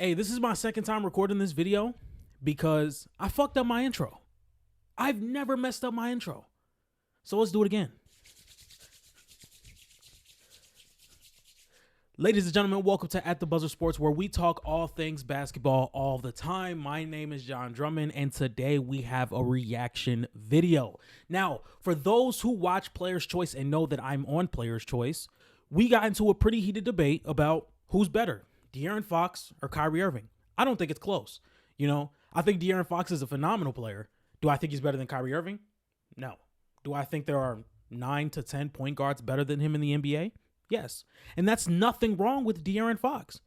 Hey, this is my second time recording this video because I fucked up my intro. I've never messed up my intro. So let's do it again. Ladies and gentlemen, welcome to At the Buzzer Sports, where we talk all things basketball all the time. My name is John Drummond, and today we have a reaction video. Now, for those who watch Player's Choice and know that I'm on Player's Choice, we got into a pretty heated debate about who's better, De'Aaron Fox or Kyrie Irving. I don't think it's close. I think De'Aaron Fox is a phenomenal player. Do I think he's better than Kyrie Irving? No. Do I think there are 9 to 10 point guards better than him in the NBA? Yes. And that's nothing wrong with De'Aaron Fox.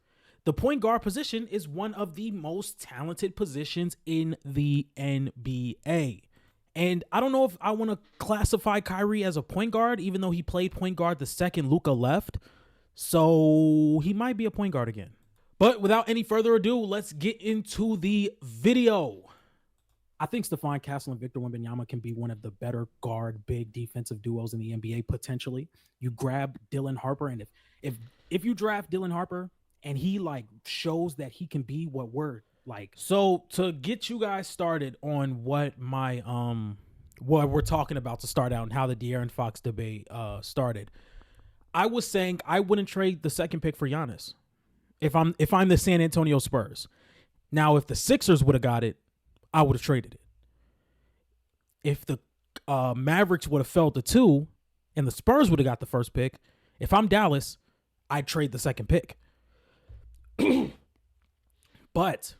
The point guard position is one of the most talented positions in the NBA. And I don't know if I want to classify Kyrie as a point guard, even though he played point guard the second Luka left. So he might be a point guard again. But without any further ado, let's get into the video. I think Stephon Castle and Victor Wembanyama can be one of the better guard big defensive duos in the NBA potentially. You grab Dylan Harper, and if you draft Dylan Harper and he shows that he can be what we're like. So to get you guys started on what what we're talking about to start out and how the De'Aaron Fox debate started, I was saying I wouldn't trade the second pick for Giannis if I'm the San Antonio Spurs. Now, if the Sixers would have got it, I would have traded it. If the Mavericks would have fell to 2 and the Spurs would have got the first pick, if I'm Dallas, I'd trade the second pick. But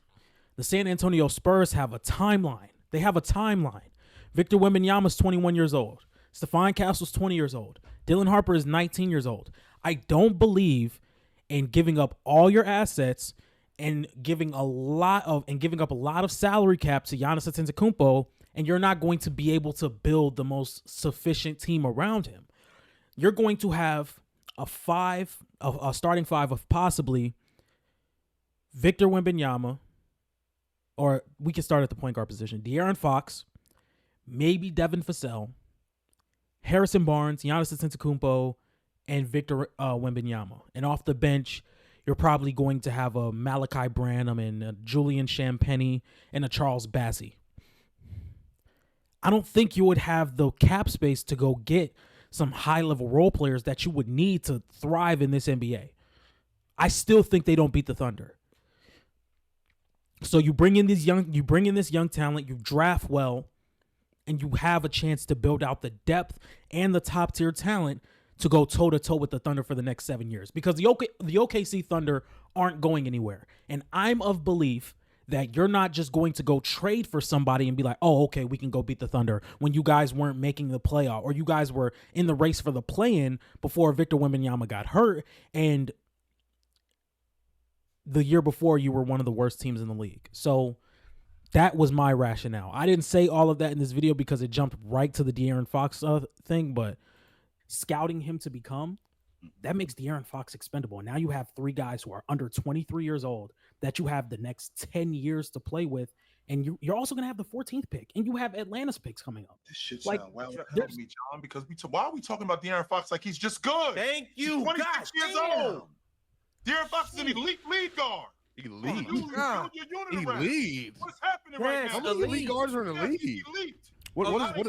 the San Antonio Spurs have a timeline. They have a timeline. Victor Wembanyama's 21 years old. Stephon Castle's 20 years old. Dylan Harper is 19 years old. I don't believe in giving up all your assets and giving up a lot of salary cap to Giannis Antetokounmpo, and you're not going to be able to build the most sufficient team around him. You're going to have a starting five of possibly Victor Wembanyama, or we can start at the point guard position. De'Aaron Fox, maybe Devin Vassell, Harrison Barnes, Giannis Antetokounmpo, and Victor Wembanyama. And off the bench, you're probably going to have a Malachi Branham and a Julian Champagnie and a Charles Bassey. I don't think you would have the cap space to go get some high-level role players that you would need to thrive in this NBA. I still think they don't beat the Thunder. So you bring in this young talent, you draft well, and you have a chance to build out the depth and the top-tier talent to go toe-to-toe with the Thunder for the next 7 years. Because the OKC Thunder aren't going anywhere. And I'm of belief that you're not just going to go trade for somebody and be like, oh, okay, we can go beat the Thunder, when you guys weren't making the playoff, or you guys were in the race for the play-in before Victor Wembanyama got hurt, and the year before you were one of the worst teams in the league. So that was my rationale. I didn't say all of that in this video because it jumped right to the De'Aaron Fox thing, but scouting him to become, that makes De'Aaron Fox expendable. And now you have 3 guys who are under 23 years old that you have the next 10 years to play with. And you're also going to have the 14th pick. And you have Atlanta's picks coming up. This shit sound well ahead of me, John, because why are we talking about De'Aaron Fox like he's just good? Thank you. He's 26 years old. De'Aaron Fox is an elite lead guard. Elite. Elite. What's happening right now? How many elite guards are in the league? Elite.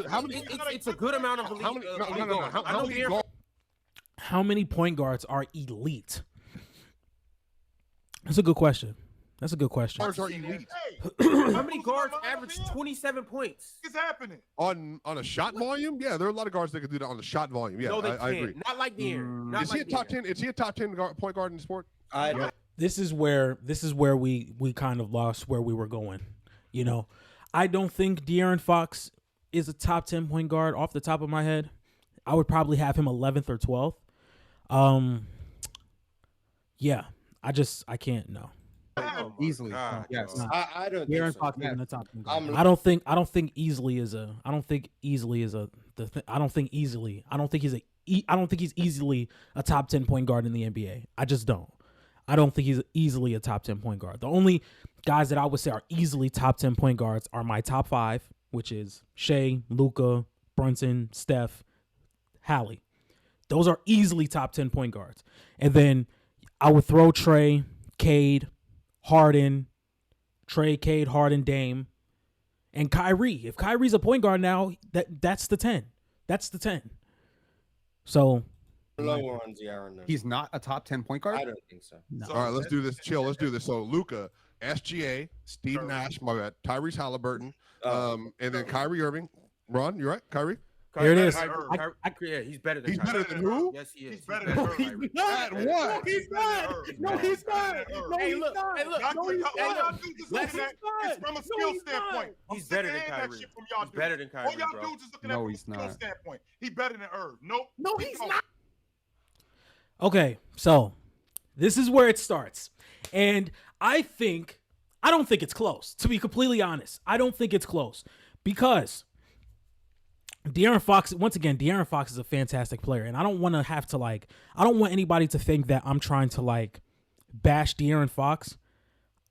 How many? It's a good amount of elite. How many point guards are elite? That's a good question. Guards are elite. How many guards average 27 points? What's happening? On a shot volume? Yeah, there are a lot of guards that can do that on the shot volume. Yeah, No, they I agree. Not like De'Aaron. Is he a top 10? Is he a top 10 point guard in the sport? This is where we kind of lost where we were going. I don't think De'Aaron Fox is a top 10 point guard off the top of my head. I would probably have him 11th or 12th. Yeah, I can't. No. Easily, yes. I don't. De'Aaron Fox is in the top 10 guard. I don't think easily is a. I don't think he's easily a top 10 point guard in the NBA. I just don't. I don't think he's easily a top 10 point guard. The only guys that I would say are easily top 10 point guards are my top 5, which is Shea, Luka, Brunson, Steph, Hallie. Those are easily top 10 point guards. And then I would throw Trey, Cade, Harden, Trey, Cade, Harden, Dame, and Kyrie. If Kyrie's a point guard now, that's the 10. That's the 10. So lower on De'Aaron. He's not a top 10 point guard? I don't think so. no. All right, let's do this. Chill. Let's do this. So Luka, SGA, Steve Nash, my bad, Tyrese Halliburton, and then Kyrie Irving. Ron, you right? Kyrie? Here it is. Yeah, he's better than He's Kyrie. better than who? Yes, he is. He's better than Irving. Kyrie. At what? He's not. No, he's not. No, Hey, he's look. not. Hey, look. All y'all dudes is looking at Let's- it's from a skill standpoint. I'm He's sick better of than hearing that Kyrie. shit from y'all He's dudes. better than Kyrie, All y'all bro. dudes is looking No, at from a he's skill not. standpoint. He better than Irv. Nope. No, he's not. Okay, so this is where it starts. And I don't think it's close, to be completely honest. I don't think it's close because De'Aaron Fox, once again, De'Aaron Fox is a fantastic player. And I don't want to have to I don't want anybody to think that I'm trying to bash De'Aaron Fox.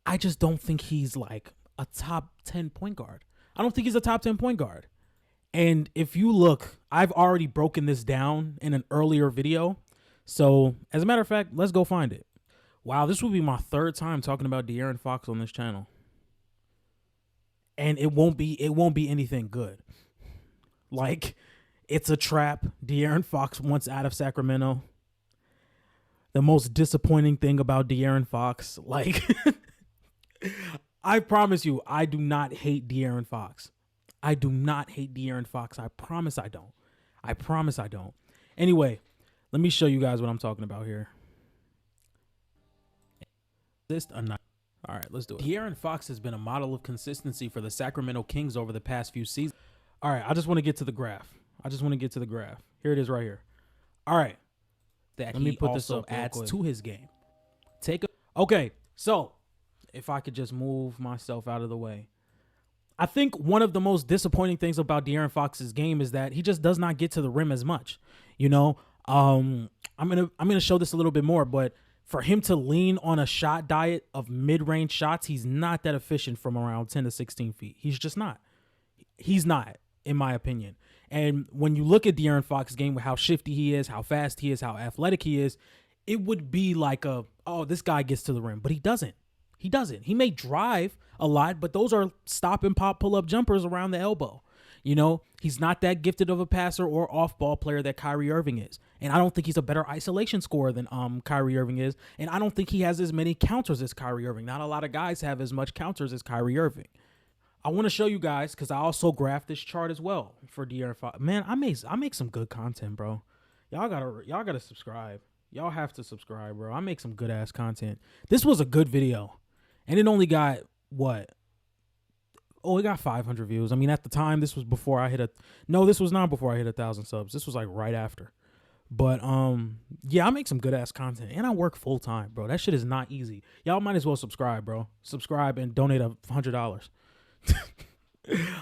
I just don't think he's a top 10 point guard. I don't think he's a top 10 point guard. And if you look, I've already broken this down in an earlier video. So, as a matter of fact, let's go find it. Wow, this will be my third time talking about De'Aaron Fox on this channel. And it won't be anything good. It's a trap. De'Aaron Fox wants out of Sacramento. The most disappointing thing about De'Aaron Fox, I promise you, I do not hate De'Aaron Fox. I do not hate De'Aaron Fox. I promise I don't. I promise I don't. Anyway, let me show you guys what I'm talking about here. All right, let's do it. De'Aaron Fox has been a model of consistency for the Sacramento Kings over the past few seasons. All right, I just want to get to the graph. Here it is right here. All right. Let me put this up. Adds to his game. Okay, so if I could just move myself out of the way. I think one of the most disappointing things about De'Aaron Fox's game is that he just does not get to the rim as much. I'm gonna show this a little bit more, but for him to lean on a shot diet of mid-range shots, he's not that efficient from around 10 to 16 feet. He's just not. He's not, in my opinion. And when you look at De'Aaron Fox's game, with how shifty he is, how fast he is, how athletic he is, it would be this guy gets to the rim, but he doesn't. He may drive a lot, but those are stop and pop pull-up jumpers around the elbow. He's not that gifted of a passer or off-ball player that Kyrie Irving is. And I don't think he's a better isolation scorer than Kyrie Irving is. And I don't think he has as many counters as Kyrie Irving. Not a lot of guys have as much counters as Kyrie Irving. I want to show you guys, because I also graphed this chart as well for De'Aaron Fox. Man, I make some good content, bro. Y'all gotta subscribe. Y'all have to subscribe, bro. I make some good ass content. This was a good video. And it only got what? Oh, it got 500 views. I mean, at the time, this was before I hit this was not before I hit 1,000 subs. This was right after. But yeah, I make some good ass content and I work full time, bro. That shit is not easy. Y'all might as well subscribe, bro. Subscribe and donate $100.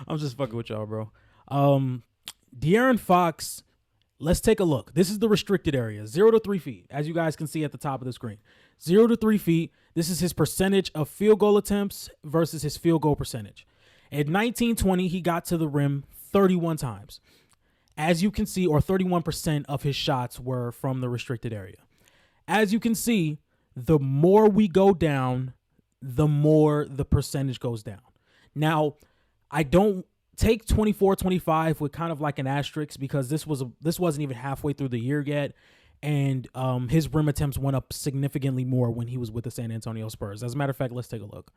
I'm just fucking with y'all, bro. De'Aaron Fox, let's take a look. This is the restricted area, 0 to 3 feet, as you guys can see at the top of the screen. 0 to 3 feet. This is his percentage of field goal attempts versus his field goal percentage. At 19-20, he got to the rim 31 times. As you can see, or 31% of his shots were from the restricted area. As you can see, the more we go down, the more the percentage goes down. Now, I don't take 24-25 with kind of like an asterisk, because this wasn't even halfway through the year yet. And his rim attempts went up significantly more when he was with the San Antonio Spurs. As a matter of fact, let's take a look.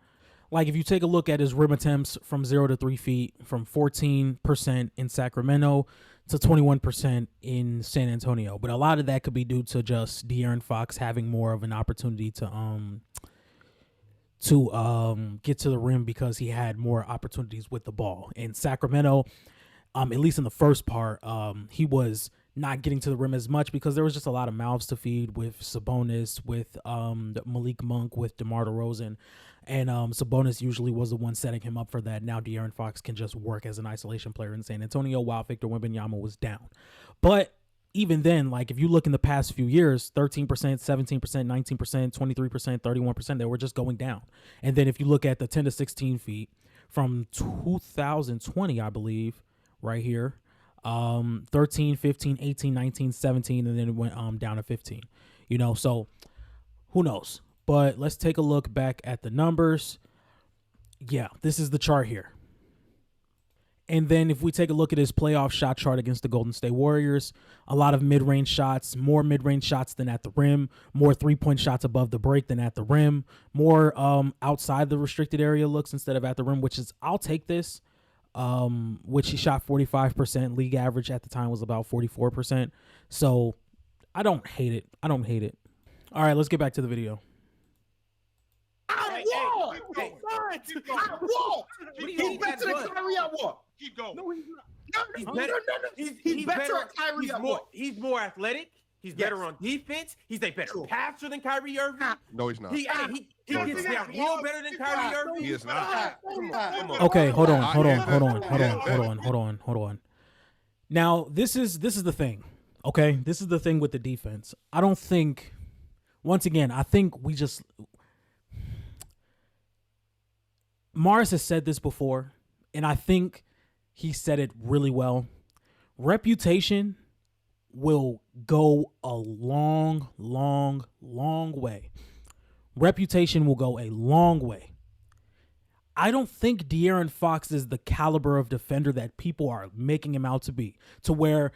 If you take a look at his rim attempts from 0 to 3 feet, from 14% in Sacramento to 21% in San Antonio. But a lot of that could be due to just De'Aaron Fox having more of an opportunity to get to the rim, because he had more opportunities with the ball. In Sacramento, at least in the first part, he was not getting to the rim as much because there was just a lot of mouths to feed with Sabonis, with Malik Monk, with DeMar DeRozan. And Sabonis usually was the one setting him up for that. Now De'Aaron Fox can just work as an isolation player in San Antonio while Victor Wembanyama was down. But even then, if you look in the past few years, 13%, 17%, 19%, 23%, 31%, they were just going down. And then if you look at the 10 to 16 feet from 2020, I believe, right here, 13, 15, 18, 19, 17, and then it went down to 15. So who knows? But let's take a look back at the numbers. Yeah, this is the chart here. And then if we take a look at his playoff shot chart against the Golden State Warriors, a lot of mid-range shots, more mid-range shots than at the rim, more three-point shots above the break than at the rim, more outside the restricted area looks instead of at the rim, which is, I'll take this, which he shot 45%. League average at the time was about 44%. So I don't hate it. All right, let's get back to the video. He's better than Kyrie at what? Keep going. No, he's not. He's better at Kyrie at what? He's more athletic. He's better on defense. He's a better passer than Kyrie Irving. No, he's not. He gets downhill better than Kyrie Irving. He is not. Okay, hold on. Now, this is the thing. Okay? This is the thing with the defense. I don't think, once again, I think we just, Morris has said this before, and I think he said it really well. Reputation will go a long, long, long way. Reputation will go a long way. I don't think De'Aaron Fox is the caliber of defender that people are making him out to be, to where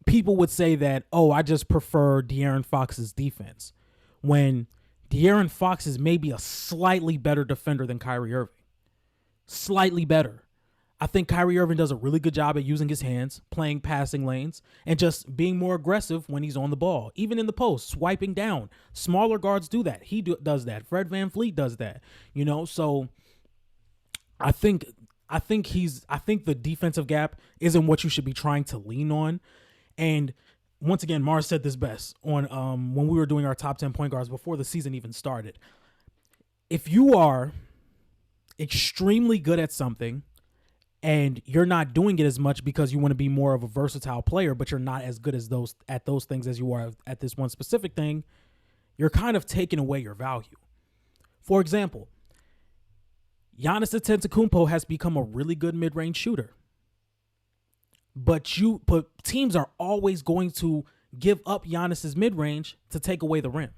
people would say that, oh, I just prefer De'Aaron Fox's defense, when De'Aaron Fox is maybe a slightly better defender than Kyrie Irving. Slightly better. I think Kyrie Irving does a really good job at using his hands, playing passing lanes, and just being more aggressive when he's on the ball. Even in the post, swiping down. Smaller guards do that. He does that. Fred VanVleet does that. You know, so I think the defensive gap isn't what you should be trying to lean on. And once again, Mars said this best on when we were doing our top 10 point guards before the season even started. If you are extremely good at something and you're not doing it as much because you want to be more of a versatile player, but you're not as good as those things as you are at this one specific thing, you're kind of taking away your value. For example, Giannis Antetokounmpo has become a really good mid-range shooter. But teams are always going to give up Giannis's mid-range to take away the rim.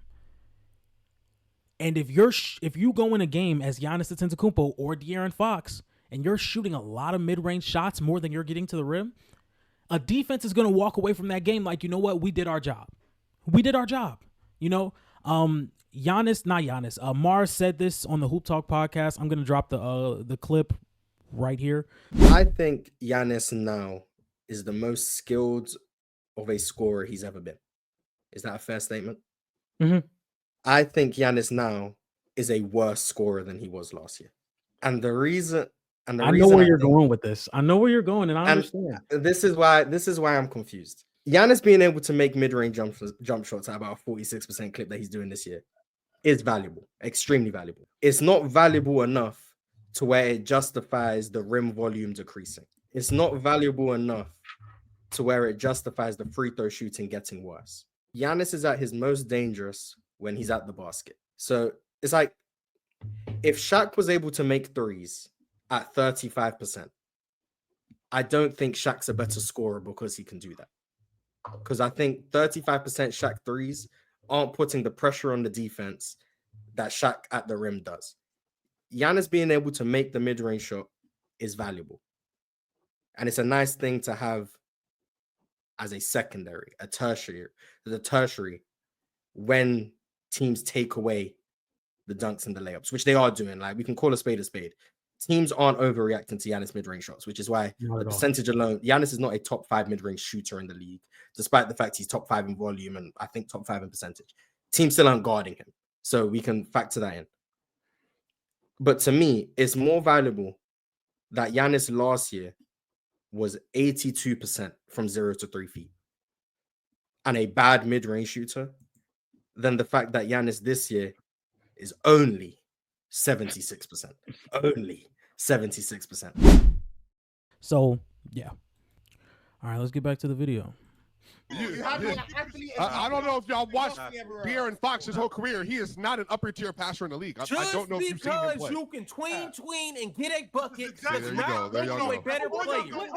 And if you go in a game as Giannis Antetokounmpo or De'Aaron Fox and you're shooting a lot of mid-range shots more than you're getting to the rim, a defense is going to walk away from that game like, you know what, we did our job. You know, Mars said this on the Hoop Talk podcast. I'm going to drop the clip right here. I think Giannis now is the most skilled of a scorer he's ever been. Is that a fair statement? Mm-hmm. I think Giannis now is a worse scorer than he was last year. And the reason I know where you're going with this. I know where you're going, and I understand. This is why I'm confused. Giannis being able to make mid-range jump shots at about a 46% clip that he's doing this year is valuable, extremely valuable. It's not valuable enough to where it justifies the rim volume decreasing. It's not valuable enough to where it justifies the free throw shooting getting worse. Giannis is at his most dangerous when he's at the basket. So it's like if Shaq was able to make threes at 35%, I don't think Shaq's a better scorer because he can do that. Because I think 35% Shaq threes aren't putting the pressure on the defense that Shaq at the rim does. Giannis being able to make the mid-range shot is valuable. And it's a nice thing to have as a secondary, a tertiary, when teams take away the dunks and the layups, which they are doing. Like, we can call a spade a spade. Teams aren't overreacting to Giannis mid-range shots, which is why the percentage alone, Giannis is not a top 5 mid-range shooter in the league, despite the fact he's top 5 in volume and I think top 5 in percentage. Teams still aren't guarding him. So we can factor that in. But to me, it's more valuable that Giannis last year was 82% from 0 to 3 feet and a bad mid-range shooter than the fact that Giannis this year is only 76%. Only 76%. So, yeah. All right, let's get back to the video. I don't know if y'all watched De'Aaron Fox his whole career. He is not an upper tier passer in the league. I don't know if you've seen him play. Just because you can tween and get a bucket does there you not go. make you a better player. He just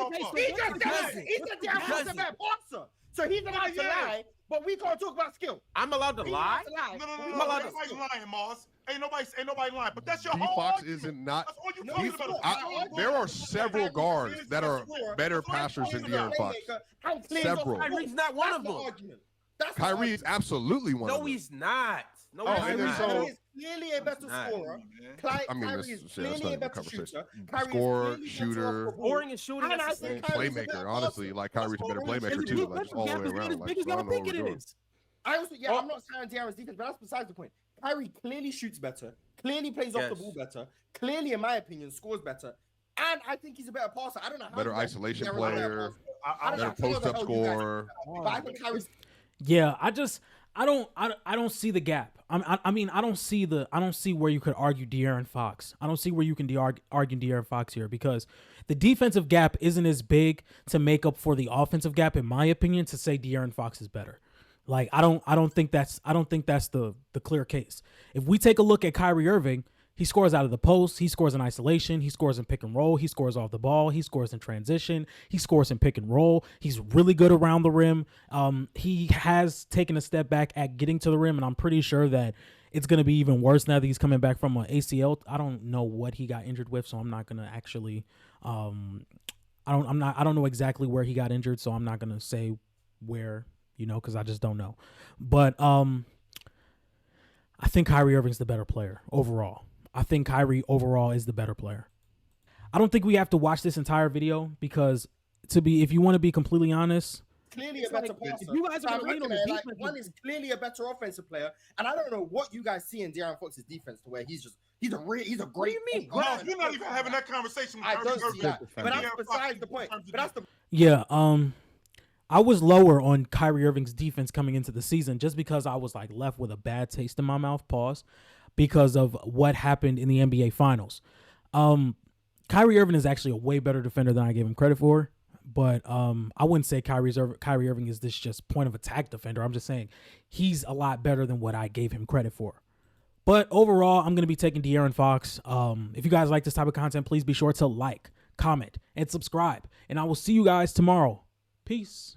a bad passer. So he's about to lie But we can't talk about skill. I'm allowed to lie. No. I'm allowed to Nobody's lying, Mars. Ain't nobody lying. But that's your D whole Fox argument. isn't not. That's all you talking about. There are several guards that are better passers than De'Aaron Fox. Several. Kyrie's not one of them. Kyrie is absolutely one of No, them. he's not. No, Oh, he's and then not. so- Kyrie is clearly a better Nah. scorer. I mean, Kyrie this is is clearly not a a better conversation. shooter. Kyrie is Scorer, clearly better shooter, off the ball. Scoring and shooting. And That's I the same. think Kyrie's a playmaker. better Honestly, passer. like Kyrie's a better playmaker too. Like just all the way around. Like, I don't know what we're doing. I also, I'm not saying De'Aaron's defense, but that's besides the point. Kyrie clearly shoots better, clearly plays off the ball better, clearly, in my opinion, scores better, and I think he's a better passer. I don't know how Better isolation player. Better post-up scorer. But I think Kyrie's. Yeah, I don't see the gap. I mean, I don't see where you could argue De'Aaron Fox. I don't see where you can argue De'Aaron Fox here because the defensive gap isn't as big to make up for the offensive gap, in my opinion, to say De'Aaron Fox is better. Like, I don't think that's the clear case. If we take a look at Kyrie Irving, he scores out of the post, he scores in isolation, he scores in pick and roll, he scores off the ball, he scores in transition, he scores in pick and roll. He's really good around the rim. He has taken a step back at getting to the rim, and I'm pretty sure that it's going to be even worse now that he's coming back from an ACL. I don't know what he got injured with, so I'm not going to actually I don't know exactly where he got injured, so I'm not going to say where, because I just don't know. But I think Kyrie Irving's the better player overall. I think Kyrie overall is the better player. I don't think we have to watch this entire video because if you want to be completely honest, Clearly a better passer. You guys are on the defense. One is clearly a better offensive player, and I don't know what you guys see in De'Aaron Fox's defense to where he's a great. What do you mean? No, you're not even having that conversation. With I don't Kyrie see that. Irving. But that's besides the point. But that's the. yeah. I was lower on Kyrie Irving's defense coming into the season just because I was like left with a bad taste in my mouth. Pause. Because of what happened in the NBA Finals. Kyrie Irving is actually a way better defender than I gave him credit for. But I wouldn't say Kyrie Irving is this just point of attack defender. I'm just saying he's a lot better than what I gave him credit for. But overall, I'm going to be taking De'Aaron Fox. If you guys like this type of content, please be sure to like, comment, and subscribe. And I will see you guys tomorrow. Peace.